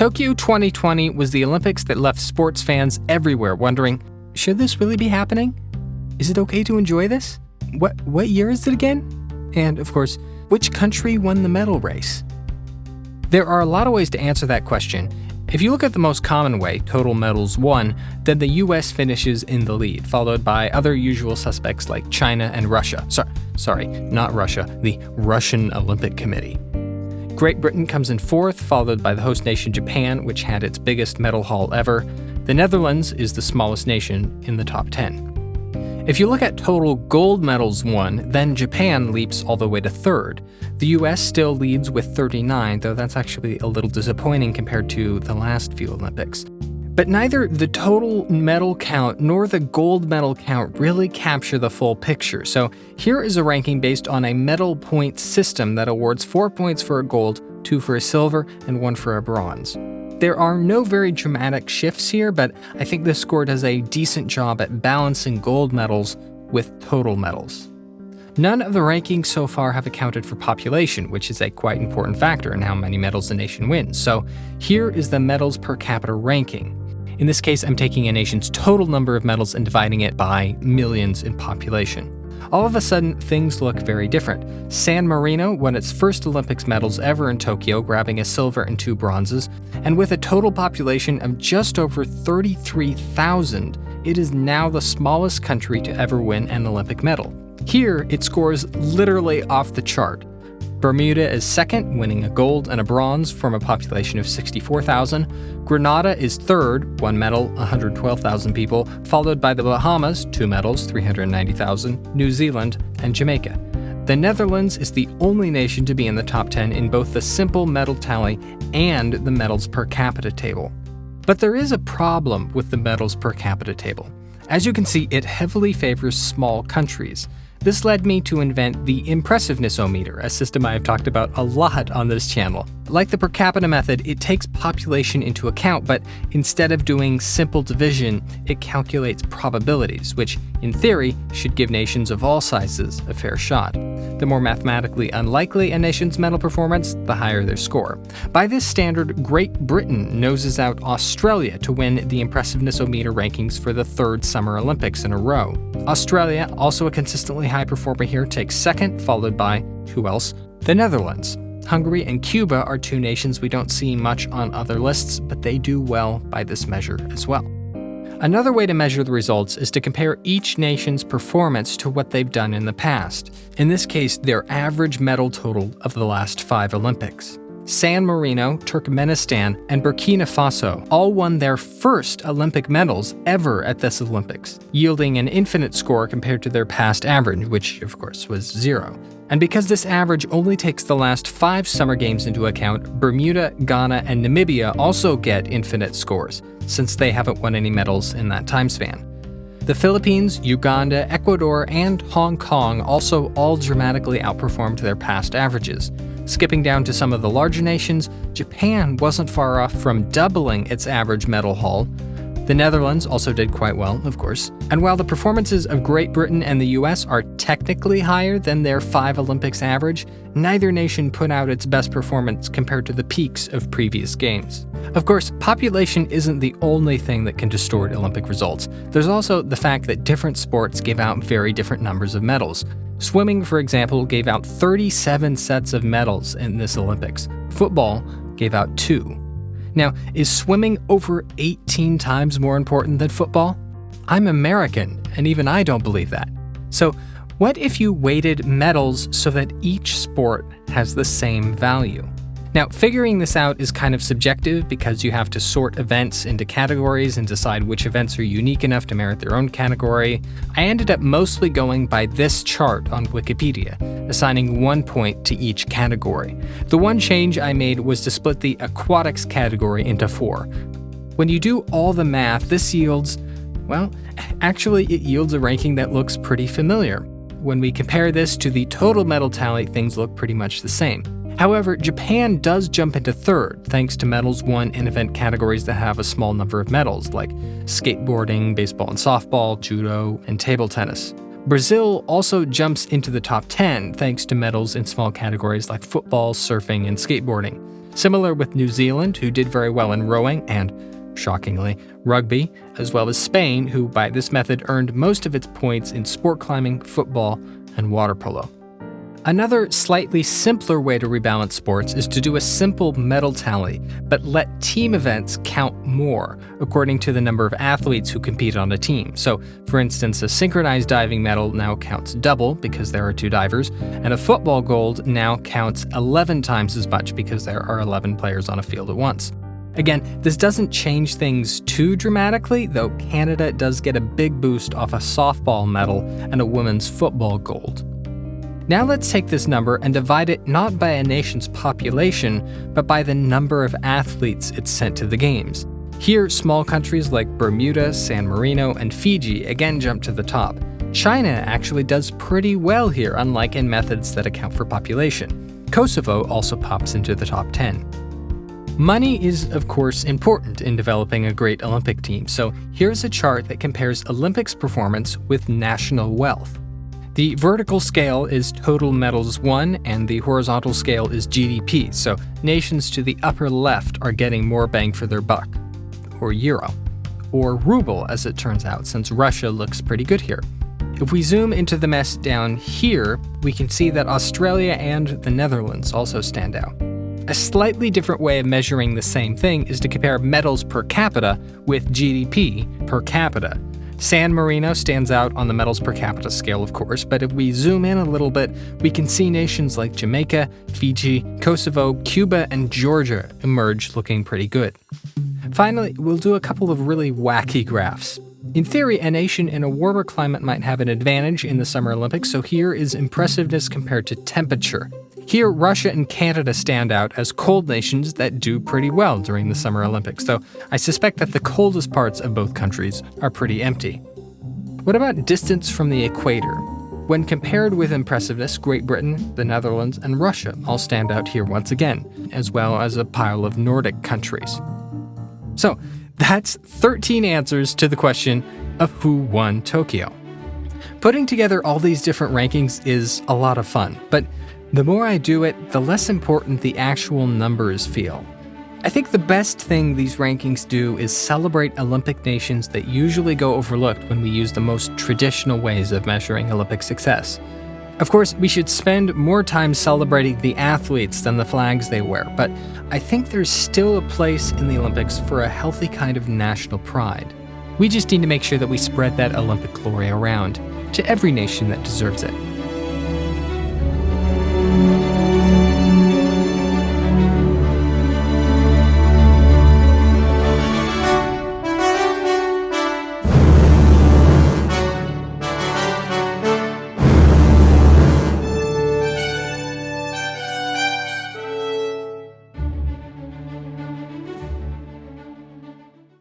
Tokyo 2020 was the Olympics that left sports fans everywhere wondering, should this really be happening? Is it okay to enjoy this? What year is it again? And, of course, which country won the medal race? There are a lot of ways to answer that question. If you look at the most common way, total medals won, then the US finishes in the lead, followed by other usual suspects like China and Russia. Sorry, not Russia, the Russian Olympic Committee. Great Britain comes in fourth, followed by the host nation Japan, which had its biggest medal haul ever. The Netherlands is the smallest nation in the top 10. If you look at total gold medals won, then Japan leaps all the way to third. The US still leads with 39, though that's actually a little disappointing compared to the last few Olympics. But neither the total medal count nor the gold medal count really capture the full picture. So here is a ranking based on a medal point system that awards 4 points for a gold, 2 for a silver, and 1 for a bronze. There are no very dramatic shifts here, but I think this score does a decent job at balancing gold medals with total medals. None of the rankings so far have accounted for population, which is a quite important factor in how many medals a nation wins. So here is the medals per capita ranking. In this case, I'm taking a nation's total number of medals and dividing it by millions in population. All of a sudden, things look very different. San Marino won its first Olympics medals ever in Tokyo, grabbing a silver and 2 bronzes, and with a total population of just over 33,000, it is now the smallest country to ever win an Olympic medal. Here, it scores literally off the chart. Bermuda is second, winning a gold and a bronze from a population of 64,000. Grenada is third, 1 medal, 112,000 people, followed by the Bahamas, 2 medals, 390,000, New Zealand, and Jamaica. The Netherlands is the only nation to be in the top 10 in both the simple medal tally and the medals per capita table. But there is a problem with the medals per capita table. As you can see, it heavily favors small countries. This led me to invent the Impressiveness-O-Meter, a system I have talked about a lot on this channel. Like the per capita method, it takes population into account, but instead of doing simple division, it calculates probabilities, which, in theory, should give nations of all sizes a fair shot. The more mathematically unlikely a nation's medal performance, the higher their score. By this standard, Great Britain noses out Australia to win the Impressiveness-O-Meter rankings for the 3rd Summer Olympics in a row. Australia, also a consistently high performer here, takes second, followed by, who else? The Netherlands. Hungary and Cuba are 2 nations we don't see much on other lists, but they do well by this measure as well. Another way to measure the results is to compare each nation's performance to what they've done in the past. In this case, their average medal total of the last 5 Olympics. San Marino, Turkmenistan, and Burkina Faso all won their first Olympic medals ever at this Olympics, yielding an infinite score compared to their past average, which of course was 0. And because this average only takes the last 5 Summer Games into account, Bermuda, Ghana, and Namibia also get infinite scores, since they haven't won any medals in that time span. The Philippines, Uganda, Ecuador, and Hong Kong also all dramatically outperformed their past averages. Skipping down to some of the larger nations, Japan wasn't far off from doubling its average medal haul. The Netherlands also did quite well, of course. And while the performances of Great Britain and the US are technically higher than their 5 Olympics average, neither nation put out its best performance compared to the peaks of previous games. Of course, population isn't the only thing that can distort Olympic results. There's also the fact that different sports give out very different numbers of medals. Swimming, for example, gave out 37 sets of medals in this Olympics. Football gave out 2. Now, is swimming over 18 times more important than football? I'm American, and even I don't believe that. So, what if you weighted medals so that each sport has the same value? Now, figuring this out is kind of subjective because you have to sort events into categories and decide which events are unique enough to merit their own category. I ended up mostly going by this chart on Wikipedia, assigning 1 point to each category. The one change I made was to split the aquatics category into 4. When you do all the math, this yields, well, actually it yields a ranking that looks pretty familiar. When we compare this to the total medal tally, things look pretty much the same. However, Japan does jump into 3rd, thanks to medals won in event categories that have a small number of medals, like skateboarding, baseball and softball, judo, and table tennis. Brazil also jumps into the top 10, thanks to medals in small categories like football, surfing, and skateboarding. Similar with New Zealand, who did very well in rowing and, shockingly, rugby, as well as Spain, who by this method earned most of its points in sport climbing, football, and water polo. Another slightly simpler way to rebalance sports is to do a simple medal tally, but let team events count more, according to the number of athletes who compete on a team. So, for instance, a synchronized diving medal now counts double because there are 2 divers, and a football gold now counts 11 times as much because there are 11 players on a field at once. Again, this doesn't change things too dramatically, though Canada does get a big boost off a softball medal and a women's football gold. Now let's take this number and divide it not by a nation's population, but by the number of athletes it's sent to the games. Here, small countries like Bermuda, San Marino, and Fiji again jump to the top. China actually does pretty well here, unlike in methods that account for population. Kosovo also pops into the top 10. Money is, of course, important in developing a great Olympic team, so here's a chart that compares Olympics performance with national wealth. The vertical scale is total medals won, and the horizontal scale is GDP, so nations to the upper left are getting more bang for their buck. Or euro. Or ruble, as it turns out, since Russia looks pretty good here. If we zoom into the mess down here, we can see that Australia and the Netherlands also stand out. A slightly different way of measuring the same thing is to compare medals per capita with GDP per capita. San Marino stands out on the medals per capita scale, of course, but if we zoom in a little bit, we can see nations like Jamaica, Fiji, Kosovo, Cuba, and Georgia emerge looking pretty good. Finally, we'll do a couple of really wacky graphs. In theory, a nation in a warmer climate might have an advantage in the Summer Olympics, so here is impressiveness compared to temperature. Here, Russia and Canada stand out as cold nations that do pretty well during the Summer Olympics, though I suspect that the coldest parts of both countries are pretty empty. What about distance from the equator? When compared with impressiveness, Great Britain, the Netherlands, and Russia all stand out here once again, as well as a pile of Nordic countries. So, that's 13 answers to the question of who won Tokyo. Putting together all these different rankings is a lot of fun, but the more I do it, the less important the actual numbers feel. I think the best thing these rankings do is celebrate Olympic nations that usually go overlooked when we use the most traditional ways of measuring Olympic success. Of course, we should spend more time celebrating the athletes than the flags they wear, but I think there's still a place in the Olympics for a healthy kind of national pride. We just need to make sure that we spread that Olympic glory around to every nation that deserves it.